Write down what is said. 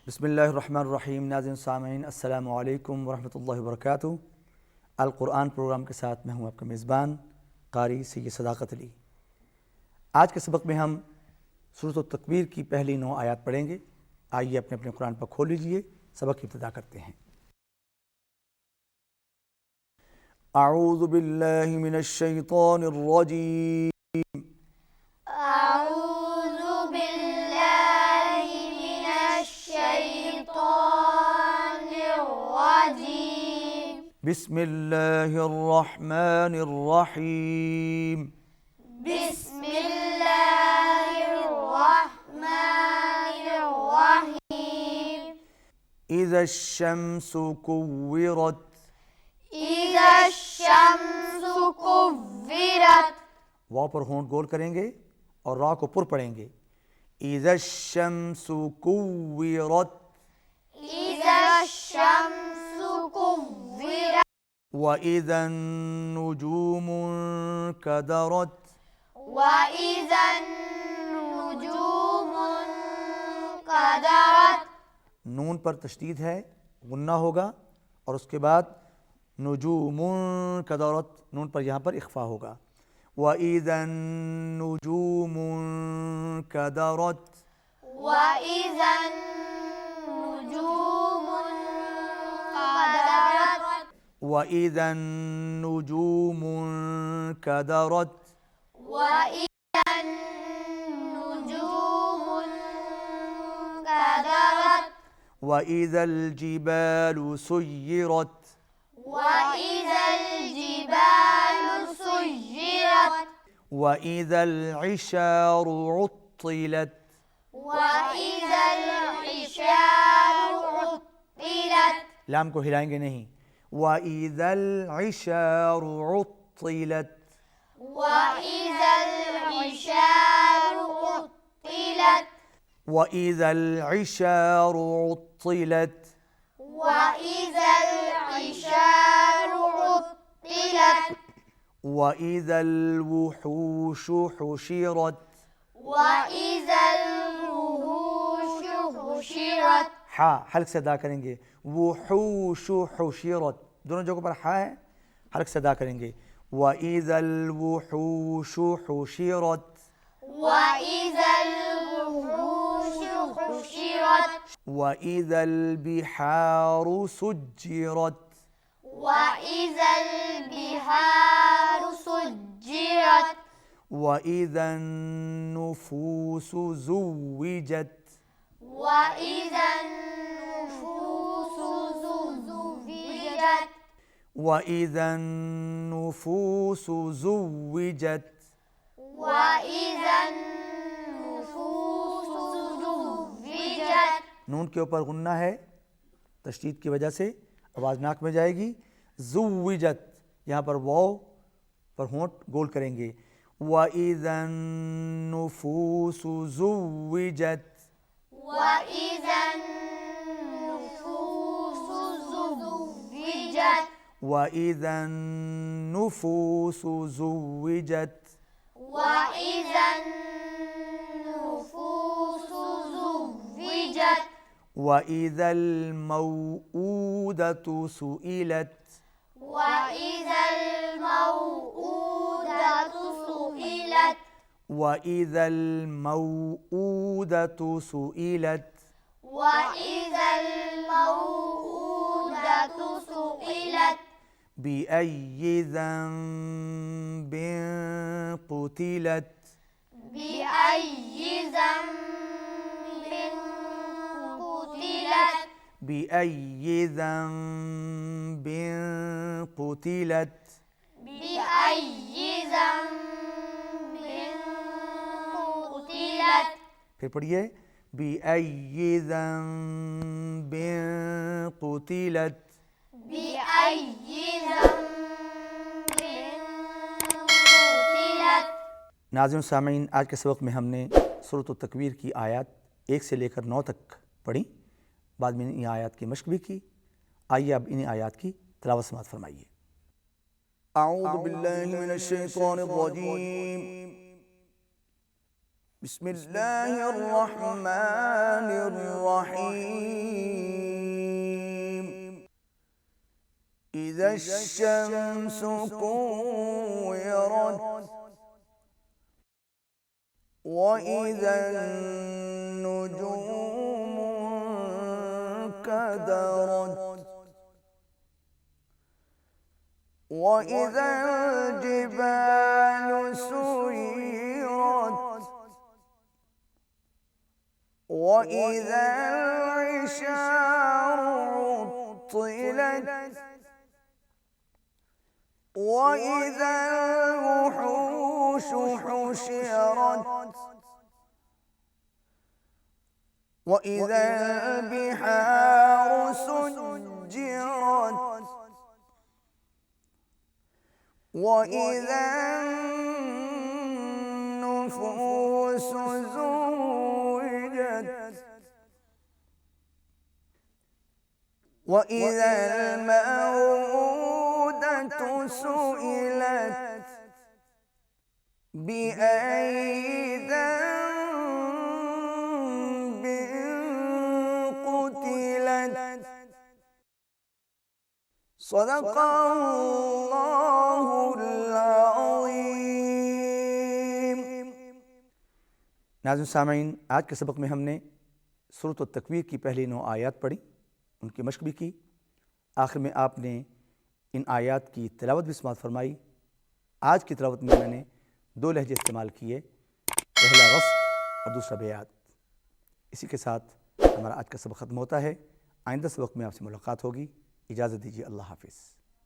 बिस्मिल्लाहिर्रहमानिर्रहीम। नाज़रीन सामीन अस्सलामु अलैकुम वरहमतुल्लाहि वबरकातुहू। अल कुरान प्रोग्राम के साथ मैं हूँ आपका मेज़बान कारी सैयद सदाकत अली। आज के सबक में हम सूरत तकवीर की पहली 9 आयत पढ़ेंगे। आइए अपने अपने कुरान पर खोल लीजिए, सबक की इब्तिदा करते हैं। अऊज़ु बिल्लाहि मिनश शैतानिर रजीम। बिस्मिल्लाहिर्रहमानिर्रहीम। बिस्मिल्लाहिर्रहमानिर्रहीम। इज़्शम्सु कुव्विरत। इज़्शम्सु कुव्विरत। वाव पर होंठ गोल करेंगे और रा को पुर पढ़ेंगे। इज़्शम्सु कुव्विरत। इज़्शम्सु कुव्विरत। वइज़न नुजूमु कदरत। वइज़न नुजूमु कदरत। नून पर तशदीद है, गुन्ना होगा और उसके बाद नुजूमुन कदरत, नून पर यहाँ पर इख्फा होगा। वइज़न नुजूमुन कदरत। वइज़न नुजूमु कदरत। वइज़न नुजूमुन कदरत। वइज़न नुजूमु कदरत। वइज़ल जिबालु सुय्यिरत। वइज़ल जिबालु सुय्यिरत। वइज़ल इशारु उत्तिलत। वइज़ल इशारु उत्तिलत। लाम को हिलाएंगे नहीं। वइज़ल इशारु उत्तिलत। वइज़ल इशारु उत्तिलत। वइज़ल इशारु उत्तिलत। वइज़ल इशारु उत्तिलत। वइज़ल वुहूशु हुशिरत। वइज़ल वुहूशु हुशिरत। हा हल्क से अदा करेंगे। वुहूशु हुशिरत, दोनों जगहों पर हा है, हल्क से अदा करेंगे। वइज़ल वुहूशु हुशिरत। वइज़ल वुहूशु हुशिरत। वइज़ल बिहारु सुज्जिरत। वइज़ल बिहारु सुज्जिरत। वइज़न नुफूसु ज़ुव्विजत। वइज़न नुफूसु ज़ुव्विजत। वइज़न नुफूसु ज़ुव्विजत। वइज़न नुफूसु ज़ुव्विजत। नून के ऊपर गुन्ना है, तशदीद की वजह से आवाज़ नाक में जाएगी। ज़ुव्विजत, यहाँ पर वाव पर होंठ गोल करेंगे। वइज़न नुफूसु ज़ुव्विजत। वइज़न नुफूसु ज़ुव्विजत। वइज़न नुफूसु ज़ुव्विजत। वइज़न नुफूसु ज़ुव्विजत। वइज़ल मौऊदतु सुइलत। वइज़ल मौऊदतु सुइलत। वइज़ल मौऊदतु सुइलत। वइज़ल मौऊदतु सुइलत। बिअय्यि ज़ंबिन क़ुतिलत। बिअय्यि ज़ंबिन क़ुतिलत। बिअय्यि ज़ंबिन क़ुतिलत। बिअय्यि ज़ंबिन क़ुतिलत। फिर पढ़िए। बिअय्यि ज़ंबिन क़ुतिलत। बिअय्यि ज़ंबिन क़ुतिलत। नाज़रीन सामीन, आज के सबक में हमने सूरत तकवीर की आयत 1 से लेकर 9 तक पढ़ी। बाद में इन आयात की मश्क भी की। आइए अब इन आयात की तिलावत समाअत फरमाइए। अऊज़ु बिल्लाहि मिनश शैतानिर रजीम, बिस्मिल्लाहिर रहमानिर रहीम। इज़ा शम्सु कुव्विरत व इज़न नुजूमु कदरत व इज़ल जिबालु सुय्यरत व इज़ल इशारु उत्तिलत व इज़ल वुहूशु हुशिरत व इज़ल बिहारु सुज्जिरत व इज़न नुफूसु ज़ुव्विजत व इज़ल मौऊदतु सुइलत बिअय्यि ज़ंबिन क़ुतिलत। सदक़ल्लाहुल अज़ीम। नाज़िम सामीन, आज के सबक में हमने सूरत अत-तकवीर की पहली 9 आयत पढ़ी, उनकी मश्क भी की। आखिर में आपने इन आयत की तिलावत भी समाअत फरमाई। आज की तिलावत में मैंने 2 लहजे इस्तेमाल किए, पहला रफ़्त और दूसरा बेयात। इसी के साथ हमारा आज का सबक ख़त्म होता है। आइंदा सबक में आपसे मुलाकात होगी। इजाज़त दीजिए। अल्लाह हाफ़िज़।